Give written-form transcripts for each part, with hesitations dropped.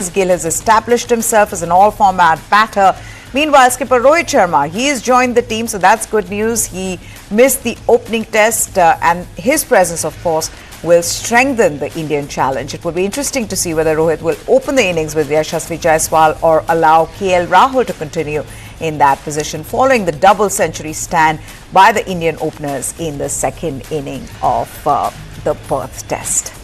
Gill has established himself as an all-format batter. Meanwhile, skipper Rohit Sharma, he has joined the team, so that's good news. He missed the opening test and his presence, of course, will strengthen the Indian challenge. It will be interesting to see whether Rohit will open the innings with Yashasvi Jaiswal or allow KL Rahul to continue in that position following the double century stand by the Indian openers in the second inning of the Perth Test.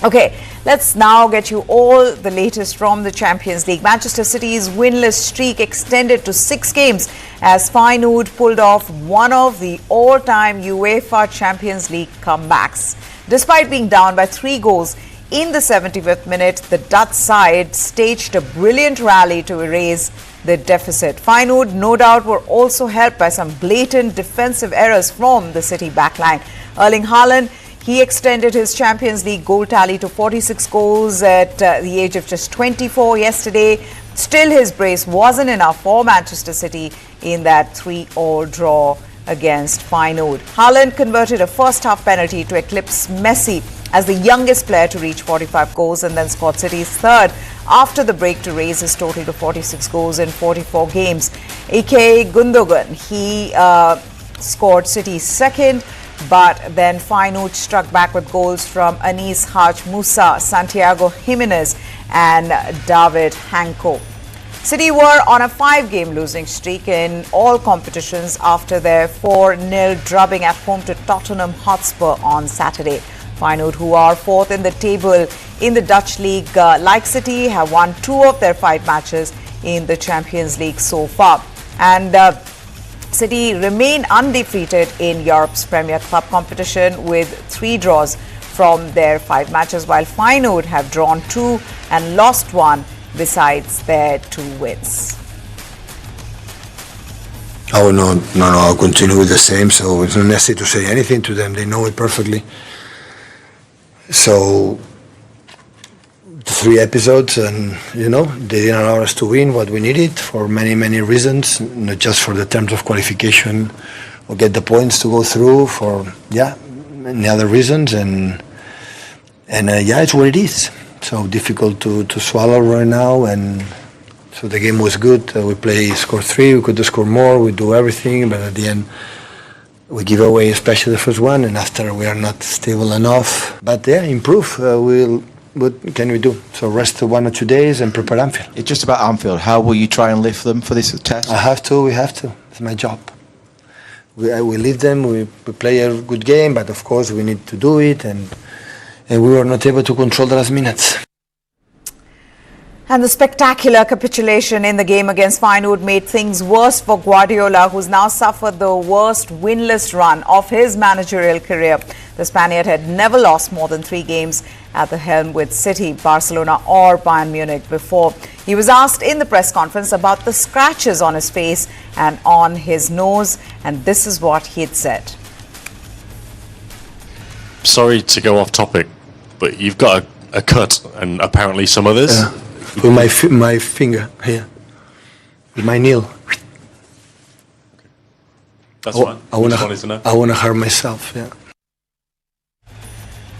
Okay, let's now get you all the latest from the Champions League. Manchester City's winless streak extended to 6 games as Feyenoord pulled off one of the all-time UEFA Champions League comebacks. Despite being down by 3 goals in the 75th minute, the Dutch side staged a brilliant rally to erase the deficit. Feyenoord, no doubt, were also helped by some blatant defensive errors from the City backline. Erling haaland, he extended his Champions League goal tally to 46 goals at the age of just 24 yesterday. Still, his brace wasn't enough for Manchester City in that 3-all draw against Feyenoord. Haaland converted a first-half penalty to eclipse Messi as the youngest player to reach 45 goals and then scored City's third after the break to raise his total to 46 goals in 44 games. A.K. Gundogan, he scored City's second, but then Feyenoord struck back with goals from Anis Haj Musa, Santiago Jimenez and David Hanko. City were on a 5-game losing streak in all competitions after their 4-0 drubbing at home to Tottenham Hotspur on Saturday. Feyenoord, who are 4th in the table in the Dutch league, like City, have won 2 of their 5 matches in the Champions League so far. And City remain undefeated in Europe's Premier Club competition with 3 draws from their 5 matches, while Feyenoord have drawn 2 and lost 1 besides their 2 wins. Oh, no, I'll continue with the same, so it's not necessary to say anything to them. They know it perfectly. So, 3 episodes, and they didn't allow us to win what we needed for many reasons, not just for the terms of qualification or get the points to go through, for many other reasons, and it's what it is. So difficult to swallow right now, and so the game was good. We score 3, we could score more, we do everything, but at the end we give away, especially the first one, and after we are not stable enough. But improve. What can we do? So rest 1 or 2 days and prepare Anfield. It's just about Anfield. How will you try and lift them for this test? We have to. It's my job. We lift them, we play a good game, but of course we need to do it, and we were not able to control the last minutes. And the spectacular capitulation in the game against Feyenoord made things worse for Guardiola, who's now suffered the worst winless run of his managerial career. The Spaniard had never lost more than 3 games at the helm with City, Barcelona or Bayern Munich before. He was asked in the press conference about the scratches on his face and on his nose, and this is what he had said. Sorry to go off topic, but you've got a cut and apparently some others. With my finger here, with my nail. That's fine. I want to hurt myself. Yeah.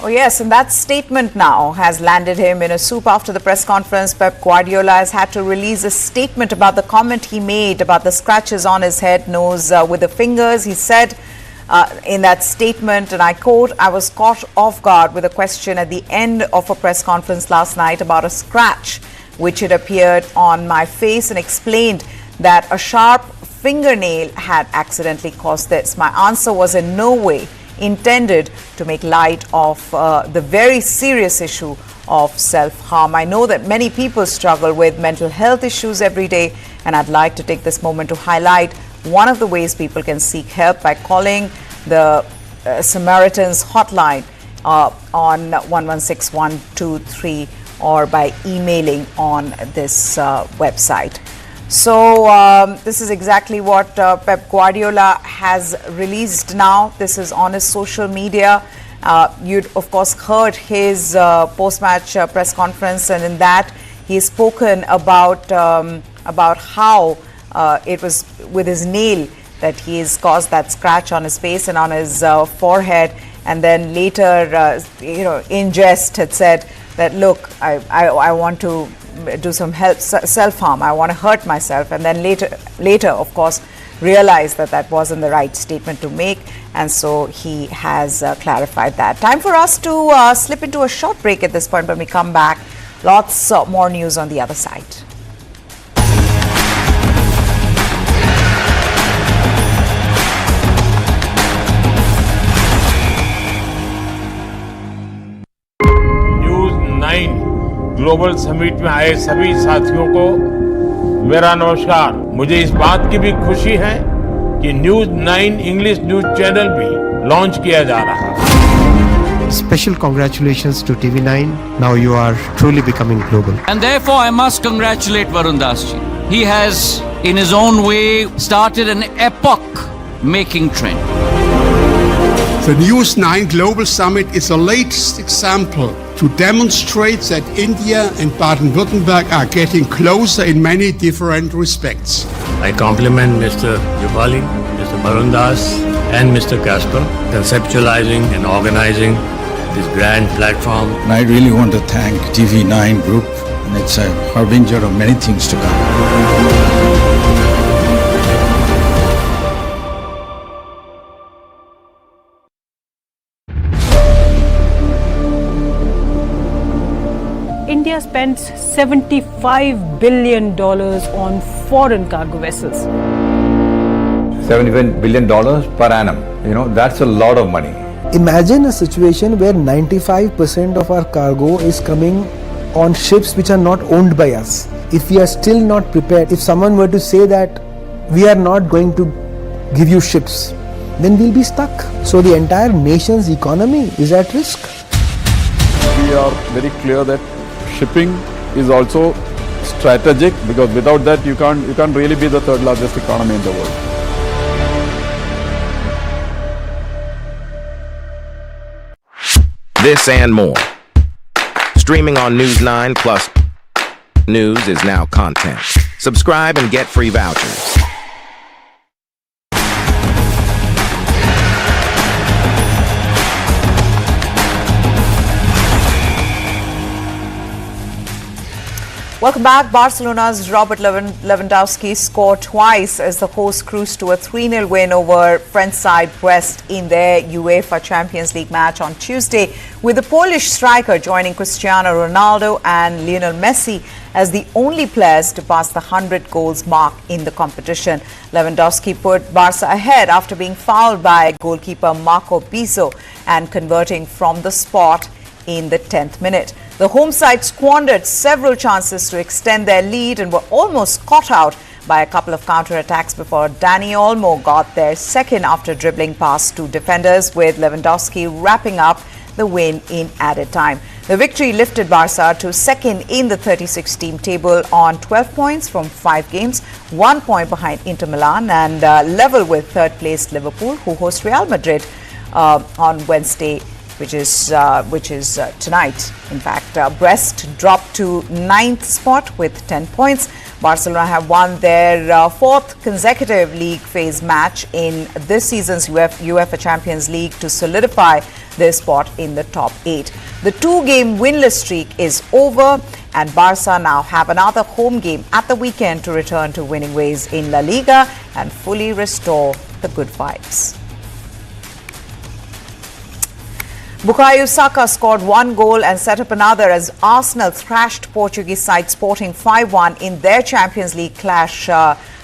Oh yes, and that statement now has landed him in a soup after the press conference. Pep Guardiola has had to release a statement about the comment he made about the scratches on his head, nose with the fingers. He said in that statement, and I quote, "I was caught off guard with a question at the end of a press conference last night about a scratch which had appeared on my face, and explained that a sharp fingernail had accidentally caused this. My answer was in no way intended to make light of the very serious issue of self-harm. I know that many people struggle with mental health issues every day, and I'd like to take this moment to highlight one of the ways people can seek help by calling the Samaritans hotline on 116123 or by emailing on this website." So this is exactly what Pep Guardiola has released now. This is on his social media. You'd of course heard his post-match press conference, and in that he's spoken about how it was with his nail that he's caused that scratch on his face and on his forehead, and then later in jest had said that, look, I want to do some self-harm, I want to hurt myself, and then later, of course, realized that that wasn't the right statement to make, and so he has clarified that. Time for us to slip into a short break at this point. When we come back, lots more news on the other side. News 9 global summit में आए सभी साथियों को मेरा नमस्कार। मुझे इस बात की भी खुशी है कि न्यूज़ 9 इंग्लिश न्यूज़ चैनल भी लॉन्च किया जा रहा है। Special congratulations to TV9. Now you are truly becoming global. And therefore, I must congratulate Varun Das ji. He has, in his own way, started an epoch-making trend. The News 9 Global Summit is the latest example to demonstrate that India and Baden-Württemberg are getting closer in many different respects. I compliment Mr. Yupali, Mr. Varun Das, and Mr. Casper, conceptualizing and organizing this grand platform. And I really want to thank TV9 Group, and it's a harbinger of many things to come. India spends $75 billion on foreign cargo vessels. $75 billion per annum. You know, that's a lot of money. Imagine a situation where 95% of our cargo is coming on ships which are not owned by us. If we are still not prepared, if someone were to say that we are not going to give you ships, then we'll be stuck. So the entire nation's economy is at risk. We are very clear that shipping is also strategic, because without that you can't really be the third largest economy in the world. This and more. Streaming on News 9 Plus News is now content. Subscribe and get free vouchers. Welcome back. Barcelona's Robert Lewandowski scored twice as the hosts cruised to a 3-0 win over French side Brest in their UEFA Champions League match on Tuesday, with the Polish striker joining Cristiano Ronaldo and Lionel Messi as the only players to pass the 100 goals mark in the competition. Lewandowski put Barca ahead after being fouled by goalkeeper Marco Bizzo and converting from the spot in the 10th minute. The home side squandered several chances to extend their lead and were almost caught out by a couple of counter-attacks before Dani Olmo got their second after dribbling past two defenders, with Lewandowski wrapping up the win in added time. The victory lifted Barca to second in the 36-team table on 12 points from 5 games, 1 point behind Inter Milan, and level with third-placed Liverpool, who host Real Madrid on Wednesday, which is tonight. In fact, Brest dropped to 9th spot with 10 points. Barcelona have won their fourth consecutive league phase match in this season's UEFA Champions League to solidify their spot in the top 8. The 2-game winless streak is over, and Barca now have another home game at the weekend to return to winning ways in La Liga and fully restore the good vibes. Bukayo Saka scored 1 goal and set up another as Arsenal thrashed Portuguese side Sporting 5-1 in their Champions League clash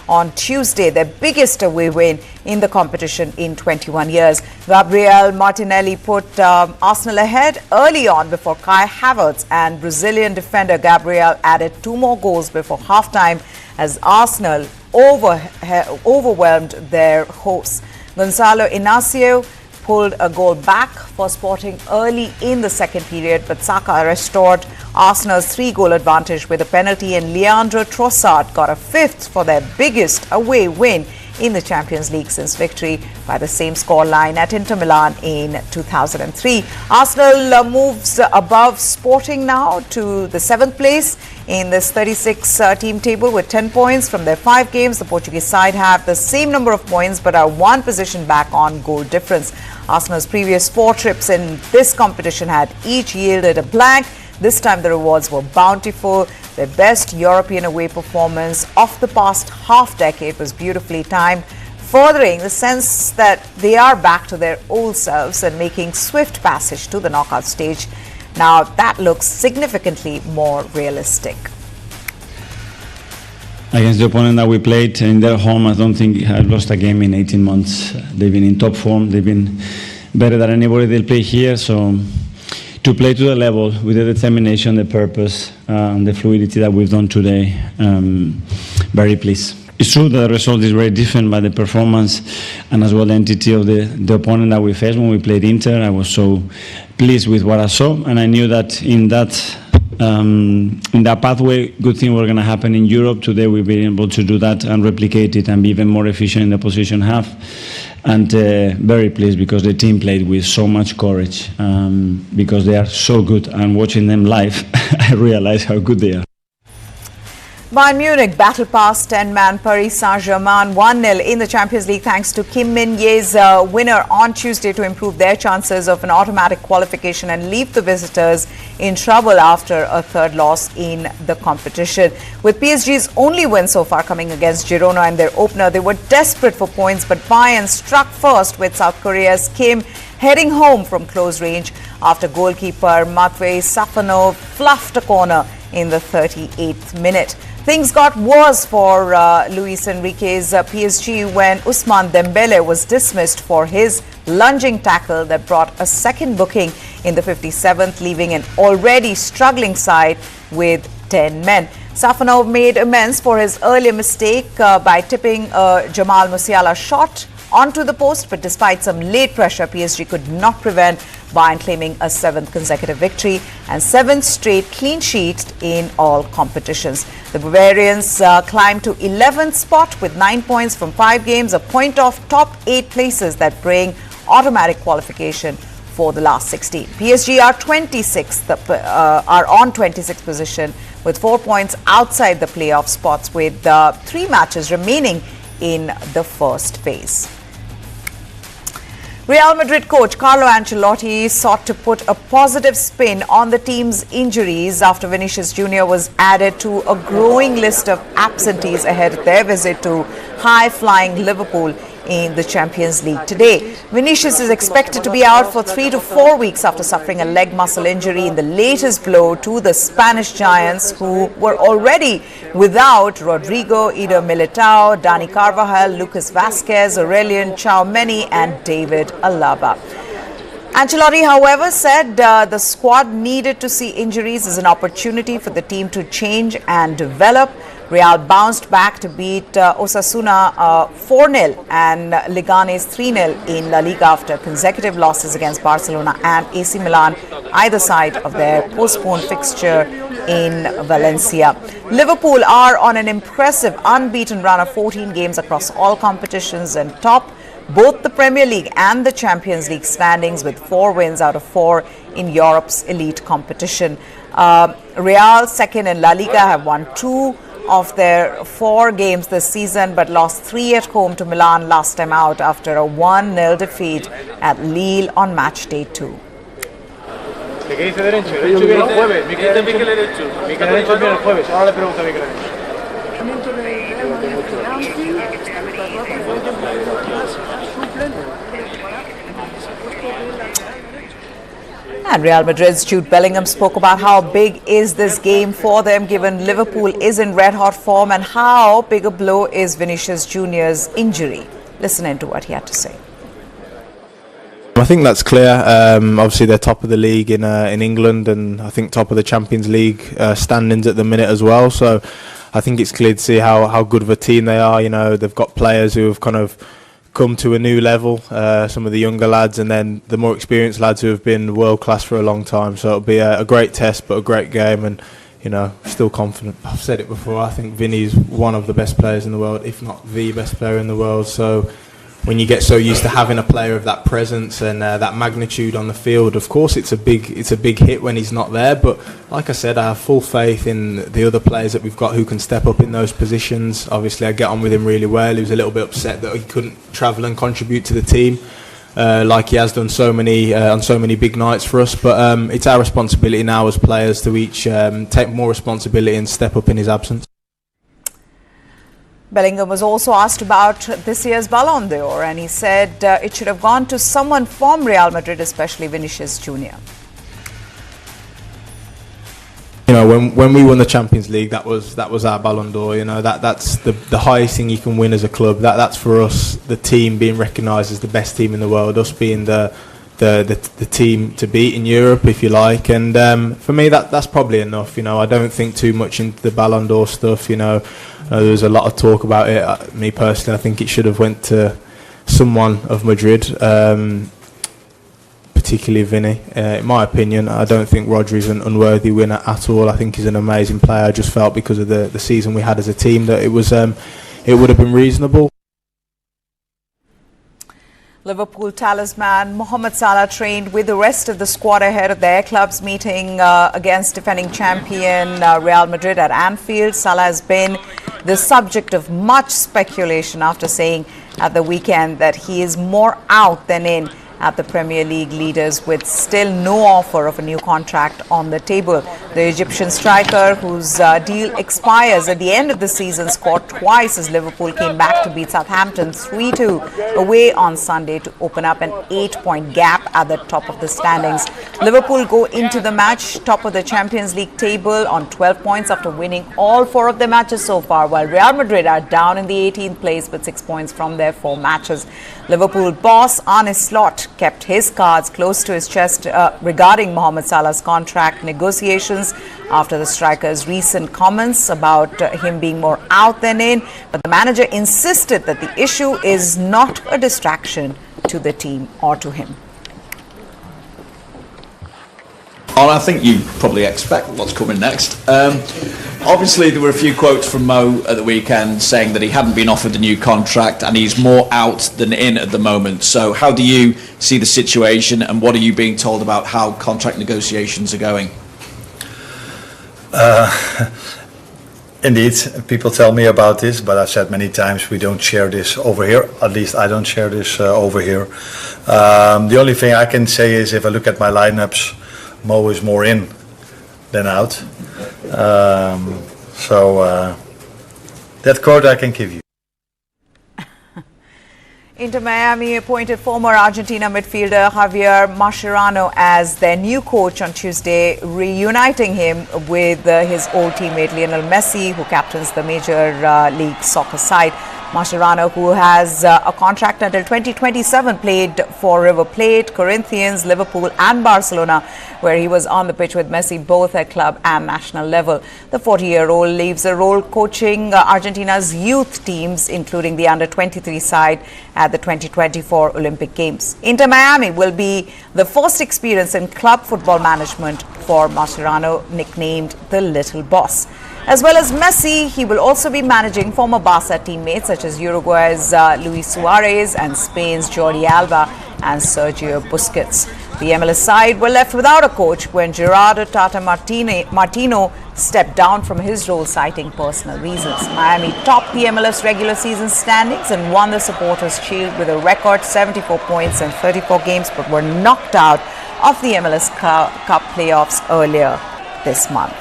on Tuesday, their biggest away win in the competition in 21 years. Gabriel Martinelli put Arsenal ahead early on before Kai Havertz and Brazilian defender Gabriel added 2 more goals before halftime as Arsenal overwhelmed their hosts. Gonzalo Inacio pulled a goal back for Sporting early in the second period, but Saka restored Arsenal's 3-goal advantage with a penalty, and Leandro Trossard got a 5th for their biggest away win in the Champions League since victory by the same scoreline at Inter Milan in 2003. Arsenal moves above Sporting now to the 7th place in this 36-team table with 10 points from their 5 games. The Portuguese side have the same number of points but are 1 position back on goal difference. Arsenal's previous 4 trips in this competition had each yielded a blank. This time the rewards were bountiful. Their best European away performance of the past half-decade was beautifully timed, furthering the sense that they are back to their old selves and making swift passage to the knockout stage. Now that looks significantly more realistic. Against the opponent that we played in their home, I don't think I've lost a game in 18 months. They've been in top form. They've been better than anybody they'll play here. So to play to the level with the determination, the purpose, and the fluidity that we've done today, very pleased. It's true that the result is very different, but the performance and as well the entity of the opponent that we faced when we played Inter, I was so pleased with what I saw, and I knew that in that pathway, good things were going to happen in Europe. Today we've been able to do that and replicate it and be even more efficient in the position half. And very pleased because the team played with so much courage, because they are so good, and watching them live, I realize how good they are. Bayern Munich battled past 10-man Paris Saint-Germain 1-0 in the Champions League thanks to Kim Min-jae's winner on Tuesday to improve their chances of an automatic qualification and leave the visitors in trouble after a third loss in the competition. With PSG's only win so far coming against Girona in their opener, they were desperate for points, but Bayern struck first with South Korea's Kim heading home from close range after goalkeeper Matvei Safonov fluffed a corner in the 38th minute. Things got worse for Luis Enrique's PSG when Ousmane Dembele was dismissed for his lunging tackle that brought a second booking in the 57th, leaving an already struggling side with 10 men. Safonov made amends for his earlier mistake by tipping a Jamal Musiala shot onto the post, but despite some late pressure, PSG could not prevent Bayern claiming a 7th consecutive victory and 7th straight clean sheet in all competitions. The Bavarians climbed to 11th spot with 9 points from 5 games, a point off top 8 places that bring automatic qualification for the last 16. PSG are on 26th position with 4 points outside the playoff spots, with 3 matches remaining in the first phase. Real Madrid coach Carlo Ancelotti sought to put a positive spin on the team's injuries after Vinicius Jr. was added to a growing list of absentees ahead of their visit to high-flying Liverpool in the Champions League today. Vinicius is expected to be out for 3 to 4 weeks after suffering a leg muscle injury in the latest blow to the Spanish giants, who were already without Rodrigo, Eder Militao, Dani Carvajal, Lucas Vazquez, Aurelien Tchouameni and David Alaba. Ancelotti, however, said the squad needed to see injuries as an opportunity for the team to change and develop. Real bounced back to beat Osasuna 4-0 and Leganes 3-0 in La Liga after consecutive losses against Barcelona and AC Milan, either side of their postponed fixture in Valencia. Liverpool are on an impressive unbeaten run of 14 games across all competitions and top both the Premier League and the Champions League standings with 4 wins out of 4 in Europe's elite competition. Real, second in La Liga, have won 2 of their 4 games this season, but lost 3 at home to Milan last time out after a 1-0 defeat at Lille on match day 2. And Real Madrid's Jude Bellingham spoke about how big is this game for them given Liverpool is in red-hot form, and how big a blow is Vinicius Jr.'s injury. Listen in to what he had to say. I think that's clear. Obviously, they're top of the league in England, and I think top of the Champions League standings at the minute as well. So I think it's clear to see how good of a team they are. You know, they've got players who have kind of come to a new level, some of the younger lads, and then the more experienced lads who have been world class for a long time. So it'll be a great test, but a great game, and you know, still confident. I've said it before, I think Vinny's one of the best players in the world, if not the best player in the world. So when you get so used to having a player of that presence and that magnitude on the field, of course it's a big hit when he's not there. But like I said, I have full faith in the other players that we've got who can step up in those positions. Obviously, I get on with him really well. He was a little bit upset that he couldn't travel and contribute to the team. like he has done so many on so many big nights for us. But it's our responsibility now as players to each take more responsibility and step up in his absence. Bellingham was also asked about this year's Ballon d'Or, and he said it should have gone to someone from Real Madrid, especially Vinicius Jr. You know, when we won the Champions League, that was our Ballon d'Or. You know, that's the highest thing you can win as a club. That's for us, the team being recognised as the best team in the world, us being the team to beat in Europe, if you like. And for me, that's probably enough. You know, I don't think too much into the Ballon d'Or stuff. You know, there was a lot of talk about it. Me personally, I think it should have went to someone of Madrid. Particularly Vinny. In my opinion, I don't think Rodri's an unworthy winner at all. I think he's an amazing player. I just felt because of the season we had as a team that it would have been reasonable. Liverpool talisman Mohamed Salah trained with the rest of the squad ahead of their club's meeting against defending champion Real Madrid at Anfield. Salah has been the subject of much speculation after saying at the weekend that he is more out than in at the Premier League leaders, with still no offer of a new contract on the table. The Egyptian striker, whose deal expires at the end of the season, scored twice as Liverpool came back to beat Southampton 3-2 away on Sunday to open up an 8-point gap at the top of the standings. Liverpool go into the match top of the Champions League table on 12 points after winning all 4 of their matches so far, while Real Madrid are down in the 18th place with 6 points from their 4 matches. Liverpool boss Arne Slot kept his cards close to his chest regarding Mohamed Salah's contract negotiations after the striker's recent comments about him being more out than in. But the manager insisted that the issue is not a distraction to the team or to him. And I think you probably expect what's coming next. Obviously, there were a few quotes from Mo at the weekend saying that he hadn't been offered a new contract and he's more out than in at the moment. So how do you see the situation, and what are you being told about how contract negotiations are going? Indeed, people tell me about this, but I've said many times we don't share this over here. At least I don't share this over here. The only thing I can say is if I look at my lineups, Mo is more in than out. That quote I can give you. Inter Miami appointed former Argentina midfielder Javier Mascherano as their new coach on Tuesday, reuniting him with his old teammate Lionel Messi, who captains the Major League Soccer side. Mascherano, who has a contract until 2027, played for River Plate, Corinthians, Liverpool and Barcelona, where he was on the pitch with Messi both at club and national level. The 40-year-old leaves a role coaching Argentina's youth teams, including the under-23 side at the 2024 Olympic Games. Inter Miami will be the first experience in club football management for Mascherano, nicknamed the Little Boss. As well as Messi, he will also be managing former Barca teammates such as Uruguay's Luis Suarez and Spain's Jordi Alba and Sergio Busquets. The MLS side were left without a coach when Gerardo Tata Martino stepped down from his role, citing personal reasons. Miami topped the MLS regular season standings and won the Supporters' Shield with a record 74 points in 34 games, but were knocked out of the MLS Cup playoffs earlier this month.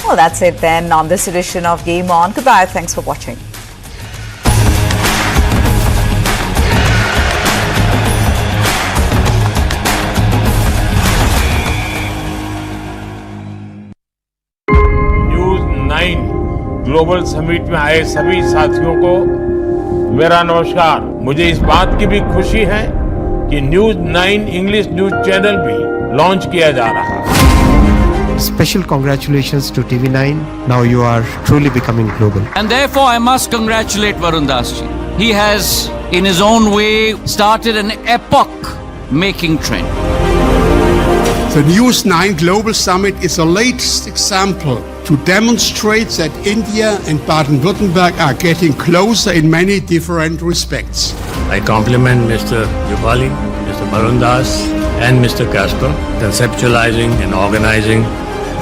Well, that's it then on this edition of Game On. Goodbye. Thanks for watching. News 9 global summit में आए सभी साथियों को मेरा नमस्कार। मुझे इस बात की भी खुशी है कि न्यूज़ 9 इंग्लिश न्यूज़ चैनल भी लॉन्च किया जा रहा है। Special congratulations to TV9. Now you are truly becoming global. And therefore I must congratulate Varun Dasji. He has, in his own way, started an epoch-making trend. The News 9 Global Summit is the latest example to demonstrate that India and Baden-Württemberg are getting closer in many different respects. I compliment Mr. Jubali, Mr. Barundas, and Mr. Casper, conceptualizing and organizing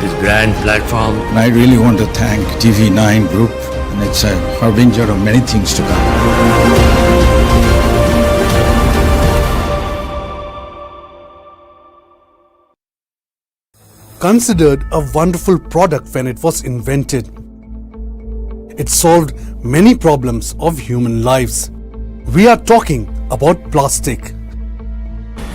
this grand platform. And I really want to thank TV9 Group, and it's a harbinger of many things to come. Considered a wonderful product when it was invented. It solved many problems of human lives. We are talking about plastic.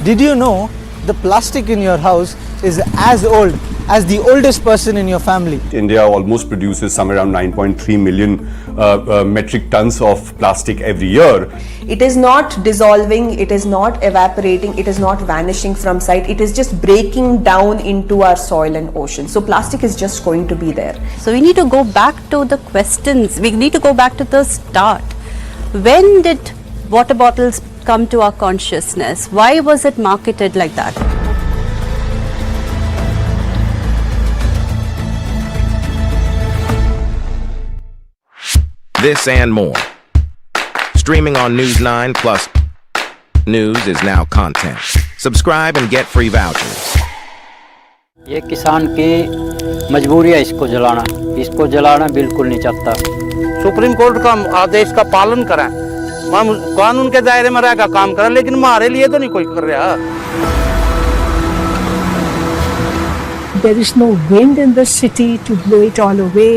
Did you know the plastic in your house is as old as the oldest person in your family? India almost produces somewhere around 9.3 million metric tons of plastic every year. It is not dissolving, it is not evaporating, it is not vanishing from sight, it is just breaking down into our soil and ocean. So plastic is just going to be there. So we need to go back to the questions, we need to go back to the start. When did water bottles come to our consciousness? Why was it marketed like that? This and more. Streaming on News 9 Plus. News is now content. Subscribe and get free vouchers. ये किसान की मजबूरी है इसको जलाना बिल्कुल नहीं चाहता। सुप्रीम कोर्ट का आदेश का पालन करें, हम कानून के दायरे में रहकर काम करें, लेकिन हमारे लिए तो नहीं कोई कर रहा। There is no wind in the city to blow it all away.